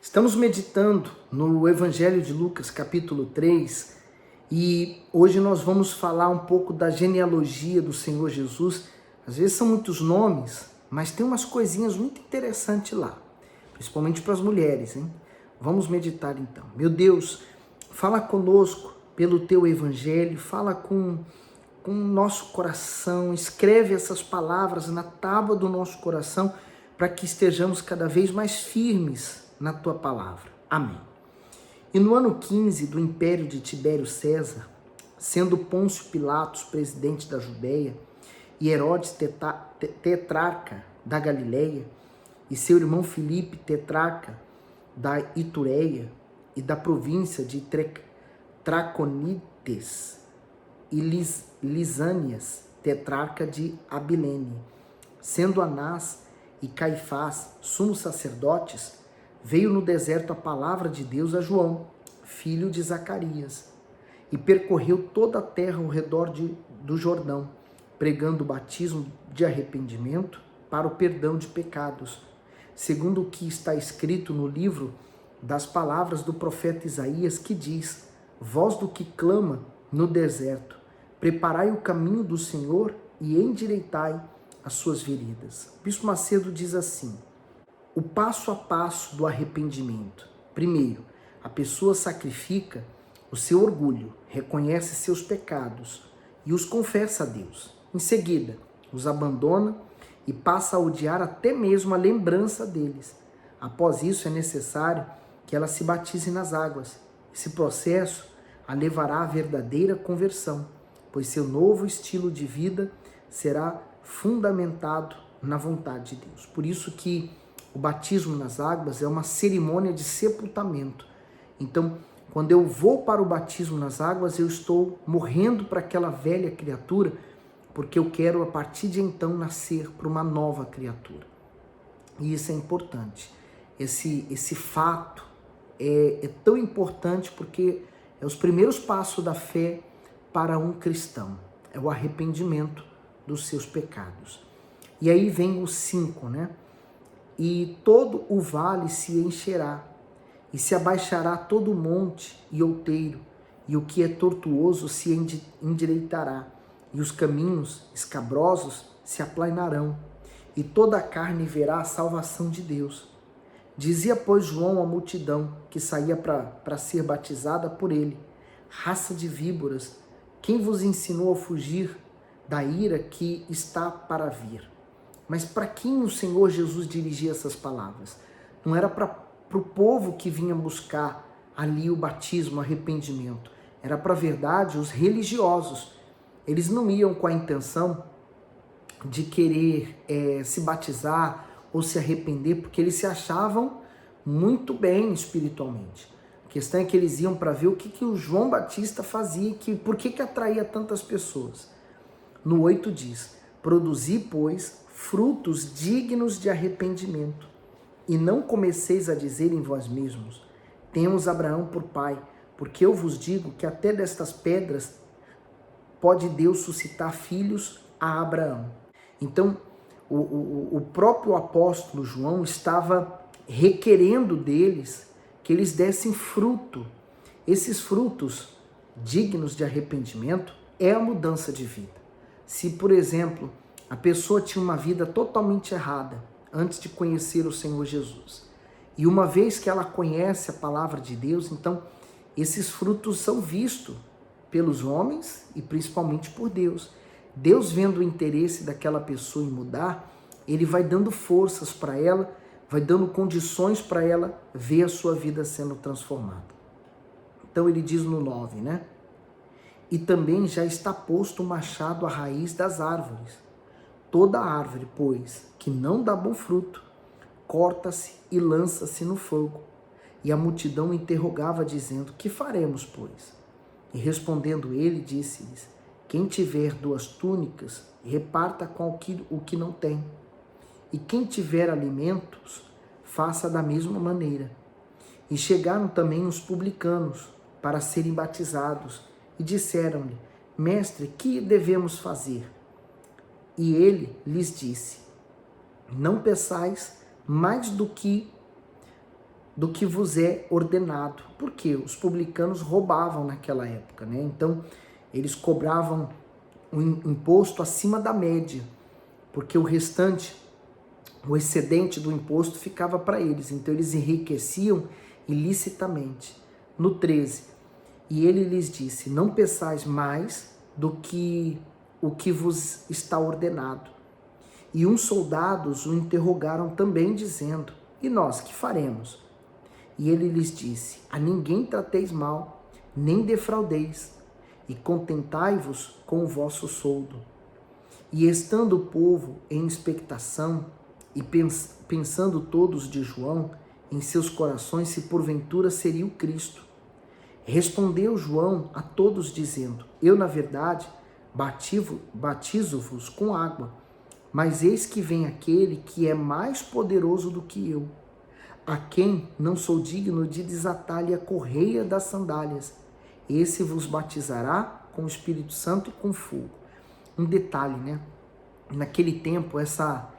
Estamos meditando no Evangelho de Lucas, capítulo 3, e hoje nós vamos falar um pouco da genealogia do Senhor Jesus. Às vezes são muitos nomes, mas tem umas coisinhas muito interessantes lá, principalmente para as mulheres, hein? Vamos meditar então. Meu Deus, fala conosco pelo teu Evangelho, fala com o nosso coração, escreve essas palavras na tábua do nosso coração, para que estejamos cada vez mais firmes na tua palavra. Amém. E no ano 15 do império de Tibério César, sendo Pôncio Pilatos presidente da Judéia e Herodes tetrarca da Galileia e seu irmão Filipe tetrarca da Itureia e da província de Traconites e Lisânias, tetrarca de Abilene, sendo Anás e Caifás sumos sacerdotes, veio no deserto a palavra de Deus a João, filho de Zacarias, e percorreu toda a terra ao redor do Jordão, pregando o batismo de arrependimento para o perdão de pecados, segundo o que está escrito no livro das palavras do profeta Isaías, que diz: voz do que clama no deserto, preparai o caminho do Senhor e endireitai as suas veredas. Bispo Macedo diz assim: o passo a passo do arrependimento. Primeiro, a pessoa sacrifica o seu orgulho, reconhece seus pecados e os confessa a Deus. Em seguida, os abandona e passa a odiar até mesmo a lembrança deles. Após isso, é necessário que ela se batize nas águas. Esse processo a levará à verdadeira conversão, pois seu novo estilo de vida será fundamentado na vontade de Deus. Por isso que o batismo nas águas é uma cerimônia de sepultamento. Então, quando eu vou para o batismo nas águas, eu estou morrendo para aquela velha criatura, porque eu quero, a partir de então, nascer para uma nova criatura. E isso é importante. Esse fato é tão importante porque é os primeiros passos da fé para um cristão. É o arrependimento dos seus pecados. E aí vem o 5, né? E todo o vale se encherá, e se abaixará todo o monte e outeiro, e o que é tortuoso se endireitará, e os caminhos escabrosos se aplanarão, e toda a carne verá a salvação de Deus. Dizia, pois, João à multidão que saía para ser batizada por ele: raça de víboras, quem vos ensinou a fugir da ira que está para vir? Mas para quem o Senhor Jesus dirigia essas palavras? Não era para o povo que vinha buscar ali o batismo, o arrependimento. Era para a verdade os religiosos. Eles não iam com a intenção de querer se batizar ou se arrepender, porque eles se achavam muito bem espiritualmente. A questão é que eles iam para ver o que o João Batista fazia, por que atraía tantas pessoas. No 8 diz: produzi, pois, frutos dignos de arrependimento, e não comeceis a dizer em vós mesmos: temos Abraão por pai, porque eu vos digo que até destas pedras pode Deus suscitar filhos a Abraão. Então, o próprio apóstolo João estava requerendo deles que eles dessem fruto. Esses frutos dignos de arrependimento é a mudança de vida. Se, por exemplo, a pessoa tinha uma vida totalmente errada antes de conhecer o Senhor Jesus, e uma vez que ela conhece a palavra de Deus, então esses frutos são vistos pelos homens e principalmente por Deus. Deus, vendo o interesse daquela pessoa em mudar, ele vai dando forças para ela, vai dando condições para ela ver a sua vida sendo transformada. Então ele diz no 9, né? E também já está posto o machado à raiz das árvores. Toda árvore, pois, que não dá bom fruto, corta-se e lança-se no fogo. E a multidão interrogava, dizendo: que faremos, pois? E respondendo ele, disse-lhes: quem tiver 2 túnicas, reparta com o que não tem. E quem tiver alimentos, faça da mesma maneira. E chegaram também os publicanos para serem batizados, e disseram-lhe: mestre, que devemos fazer? E ele lhes disse: não peçais mais do que do que vos é ordenado. Porque os publicanos roubavam naquela época, né? Então, eles cobravam um imposto acima da média, porque o restante, o excedente do imposto ficava para eles. Então, eles enriqueciam ilicitamente. No 13, e ele lhes disse: não peçais mais do que o que vos está ordenado. E uns soldados o interrogaram também, dizendo: e nós, que faremos? E ele lhes disse: a ninguém trateis mal, nem defraudeis, e contentai-vos com o vosso soldo. E estando o povo em expectação, e pensando todos de João em seus corações se porventura seria o Cristo, respondeu João a todos dizendo: eu, na verdade, batizo-vos com água, mas eis que vem aquele que é mais poderoso do que eu, a quem não sou digno de desatar-lhe a correia das sandálias. Esse vos batizará com o Espírito Santo e com fogo. Um detalhe, né? Naquele tempo, essa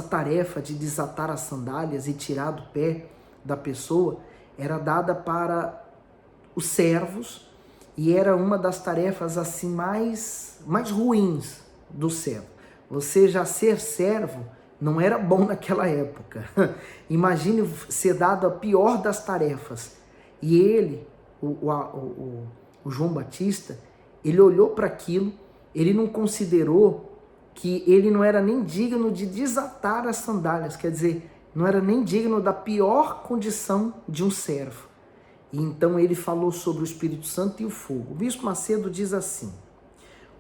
tarefa de desatar as sandálias e tirar do pé da pessoa era dada para os servos, e era uma das tarefas assim mais ruins do servo. Você já ser servo não era bom naquela época. Imagine ser dado a pior das tarefas. E ele, o João Batista, ele olhou para aquilo, ele não considerou que ele não era nem digno de desatar as sandálias, quer dizer, não era nem digno da pior condição de um servo. E então ele falou sobre o Espírito Santo e o fogo. O Bispo Macedo diz assim: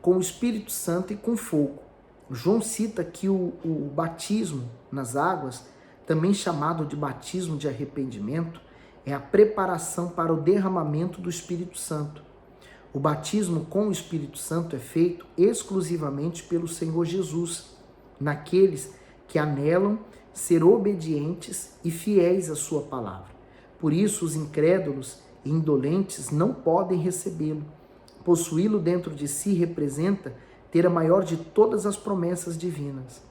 com o Espírito Santo e com fogo. João cita que o batismo nas águas, também chamado de batismo de arrependimento, é a preparação para o derramamento do Espírito Santo. O batismo com o Espírito Santo é feito exclusivamente pelo Senhor Jesus, naqueles que anelam ser obedientes e fiéis à sua palavra. Por isso, os incrédulos e indolentes não podem recebê-lo. Possuí-lo dentro de si representa ter a maior de todas as promessas divinas,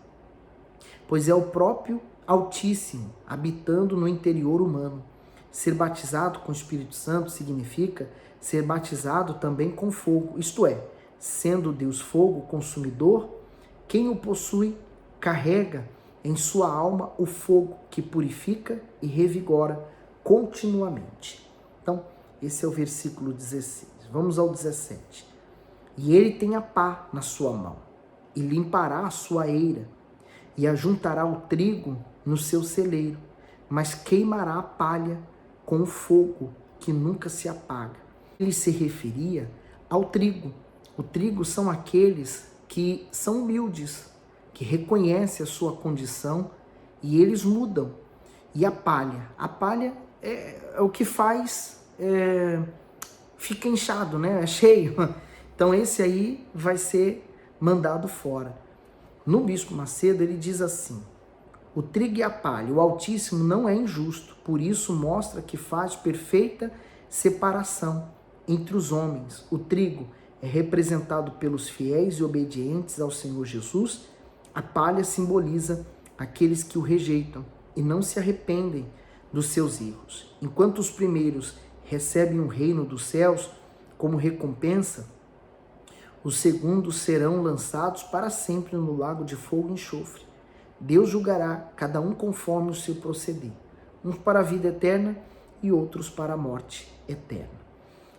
pois é o próprio Altíssimo habitando no interior humano. Ser batizado com o Espírito Santo significa ser batizado também com fogo, isto é, sendo Deus fogo consumidor, quem o possui carrega em sua alma o fogo que purifica e revigora continuamente. Então, esse é o versículo 16. Vamos ao 17. E ele tem a pá na sua mão, e limpará a sua eira, e ajuntará o trigo no seu celeiro, mas queimará a palha com o fogo que nunca se apaga. Ele se referia ao trigo. O trigo são aqueles que são humildes, que reconhecem a sua condição e eles mudam. E a palha é o que faz, fica inchado, né? É cheio. Então esse aí vai ser mandado fora. No Bispo Macedo ele diz assim: o trigo e a palha, o Altíssimo não é injusto, por isso mostra que faz perfeita separação entre os homens. O trigo é representado pelos fiéis e obedientes ao Senhor Jesus, a palha simboliza aqueles que o rejeitam e não se arrependem dos seus erros. Enquanto os primeiros recebem o reino dos céus como recompensa, os segundos serão lançados para sempre no lago de fogo e enxofre. Deus julgará cada um conforme o seu proceder, uns para a vida eterna e outros para a morte eterna.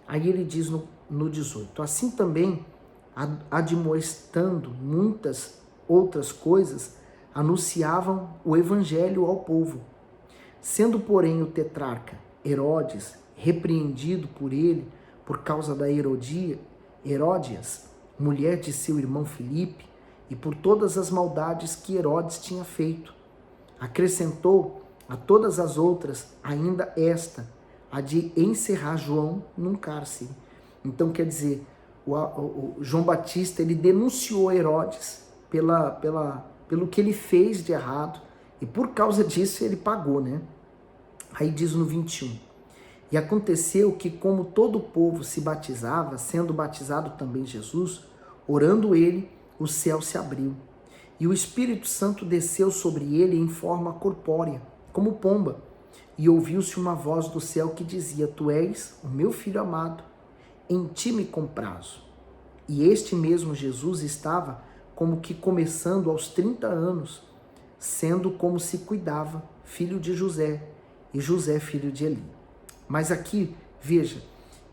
Aí ele diz no 18, assim também, admoestando muitas outras coisas, anunciavam o evangelho ao povo. Sendo, porém, o tetrarca Herodes repreendido por ele por causa da Heródias, mulher de seu irmão Filipe, e por todas as maldades que Herodes tinha feito, acrescentou a todas as outras ainda esta, a de encerrar João num cárcere. Então, quer dizer, o João Batista, ele denunciou Herodes pelo que ele fez de errado, e por causa disso ele pagou, né? Aí diz no 21, e aconteceu que, como todo o povo se batizava, sendo batizado também Jesus, orando ele, o céu se abriu, e o Espírito Santo desceu sobre ele em forma corpórea, como pomba, e ouviu-se uma voz do céu que dizia: Tu és o meu filho amado, em ti me comprazo. E este mesmo Jesus estava como que começando aos 30 anos, sendo como se cuidava, filho de José, e José filho de Eli. Mas aqui, veja,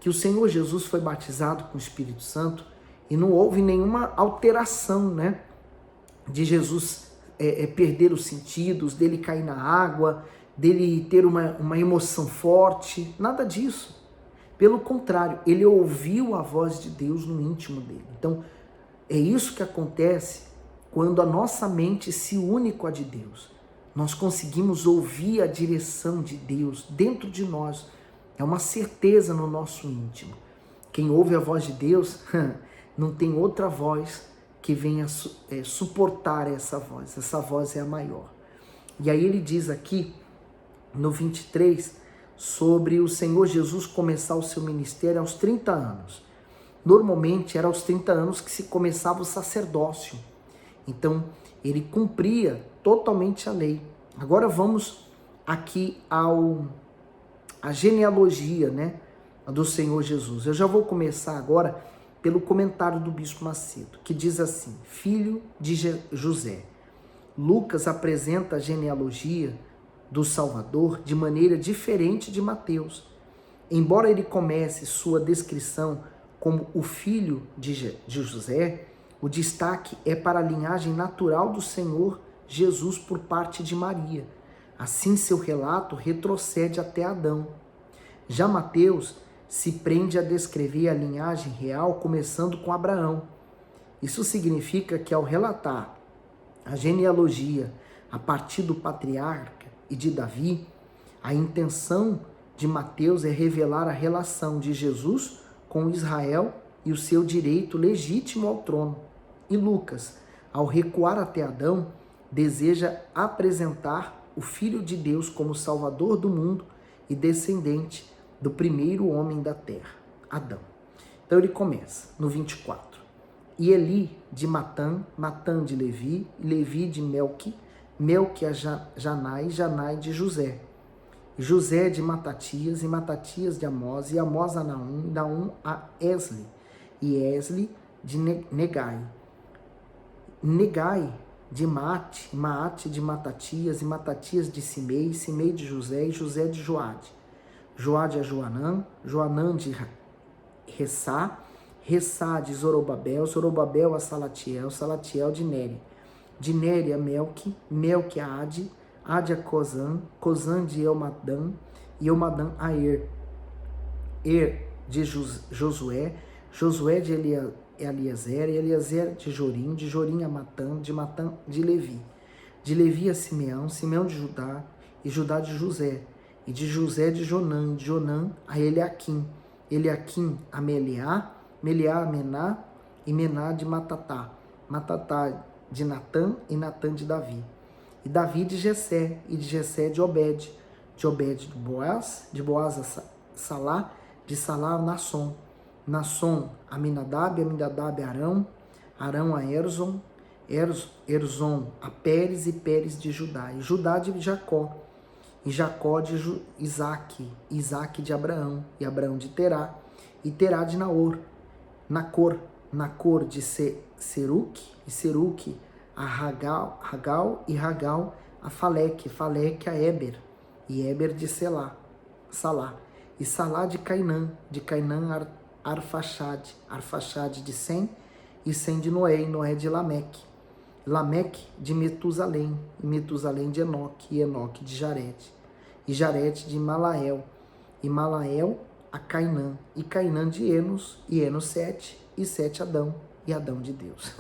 que o Senhor Jesus foi batizado com o Espírito Santo e não houve nenhuma alteração, né? De Jesus perder os sentidos, dele cair na água, dele ter uma emoção forte, nada disso. Pelo contrário, ele ouviu a voz de Deus no íntimo dele. Então, é isso que acontece quando a nossa mente se une com a de Deus. Nós conseguimos ouvir a direção de Deus dentro de nós. É uma certeza no nosso íntimo. Quem ouve a voz de Deus não tem outra voz que venha suportar essa voz. Essa voz é a maior. E aí ele diz aqui, no 23, sobre o Senhor Jesus começar o seu ministério aos 30 anos. Normalmente era aos 30 anos que se começava o sacerdócio. Então, ele cumpria totalmente a lei. Agora vamos aqui a genealogia, né, do Senhor Jesus. Eu já vou começar agora pelo comentário do Bispo Macedo, que diz assim: filho de José. Lucas apresenta a genealogia do Salvador de maneira diferente de Mateus. Embora ele comece sua descrição como o filho de José, o destaque é para a linhagem natural do Senhor Jesus por parte de Maria. Assim, seu relato retrocede até Adão. Já Mateus se prende a descrever a linhagem real começando com Abraão. Isso significa que, ao relatar a genealogia a partir do patriarca e de Davi, a intenção de Mateus é revelar a relação de Jesus com Israel e o seu direito legítimo ao trono. E Lucas, ao recuar até Adão, deseja apresentar o Filho de Deus como Salvador do mundo e descendente do primeiro homem da terra, Adão. Então ele começa no 24. E Eli de Matã, Matã de Levi, Levi de Melqui, Melqui a Janai, Janai de José. José de Matatias, e Matatias de Amós, e Amós a Naum, e Naum a Esli, e Esli de Negai. Negai de Maate, Maate de Matatias, e Matatias de Simei, Simei de José, e José de Joade. Joade a Joanã, Joanã de Ressá, Ressá de Zorobabel, Zorobabel a Salatiel, Salatiel de Neri a Melqui, Melqui a Ade, Ade a Cozã, Cozã de Elmadã, e Elmadã a de Josué, Josué de Eliezer, Eliezer de Jorim a Matã, de Matã de Levi a Simeão, Simeão de Judá, e Judá de José, e de José de Jonã a Eliaquim, Eliaquim a Meleá, Meleá a Mená, e Mená de Matatá, Matatá de Natã, e Natã de Davi. E Davi de Jessé, e de Jessé de Obed de Boaz a Salá, de Salá a Nasson, Nasson a Aminadab, Aminadab a Arão, Arão a Erzon, Erzon a Pérez, e Pérez de Judá, e Judá de Jacó, e Jacó de Isaque, Isaque de Abraão, e Abraão de Terá, e Terá de Nacor de Seruque, e Seruque a Ragal, e Ragal a Faleque, Faleque a Éber, e Éber de Salá, e Salá de Cainã Arfaxade, Arfaxade de Sem, e Sem de Noé, e Noé de Lameque, Lameque de Metusalém, e Metusalém de Enoque, e Enoque de Jarede, e Jarede de Malael, e Malael a Cainã, e Cainã de Enos, e Enos Sete, e Sete Adão, e Adão de Deus.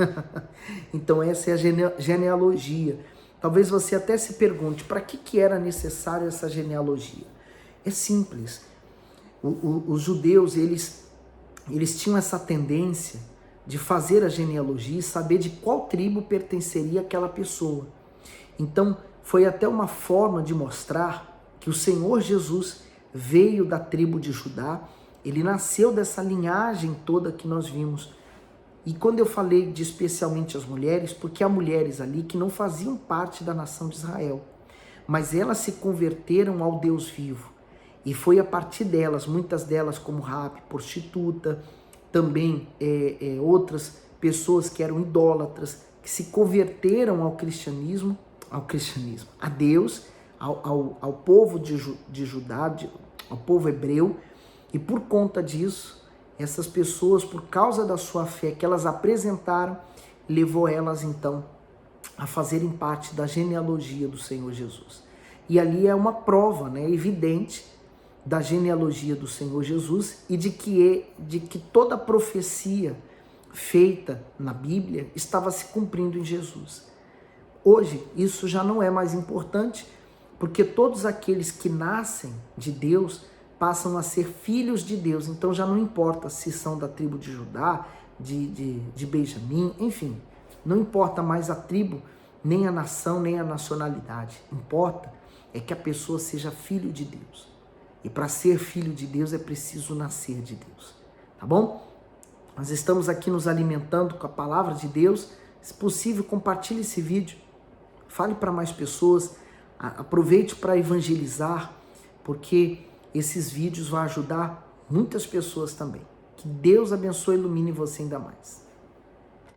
Então essa é a genealogia. Talvez você até se pergunte, para que era necessário essa genealogia? É simples. Os judeus, eles tinham essa tendência de fazer a genealogia e saber de qual tribo pertenceria aquela pessoa. Então, foi até uma forma de mostrar que o Senhor Jesus veio da tribo de Judá, ele nasceu dessa linhagem toda que nós vimos. E quando eu falei de especialmente as mulheres, porque há mulheres ali que não faziam parte da nação de Israel, mas elas se converteram ao Deus vivo. E foi a partir delas, muitas delas como Raabe, prostituta, também outras pessoas que eram idólatras, que se converteram ao cristianismo, a Deus, ao povo de Judá, ao povo hebreu, e por conta disso, essas pessoas, por causa da sua fé que elas apresentaram, levou elas então a fazerem parte da genealogia do Senhor Jesus. E ali é uma prova, né, evidente da genealogia do Senhor Jesus e de que toda a profecia feita na Bíblia estava se cumprindo em Jesus. Hoje, isso já não é mais importante, porque todos aqueles que nascem de Deus passam a ser filhos de Deus. Então já não importa se são da tribo de Judá, de Benjamim, enfim. Não importa mais a tribo, nem a nação, nem a nacionalidade. Importa é que a pessoa seja filho de Deus. E para ser filho de Deus é preciso nascer de Deus. Tá bom? Nós estamos aqui nos alimentando com a palavra de Deus. Se possível, compartilhe esse vídeo. Fale para mais pessoas. Aproveite para evangelizar, porque esses vídeos vão ajudar muitas pessoas também. Que Deus abençoe e ilumine você ainda mais.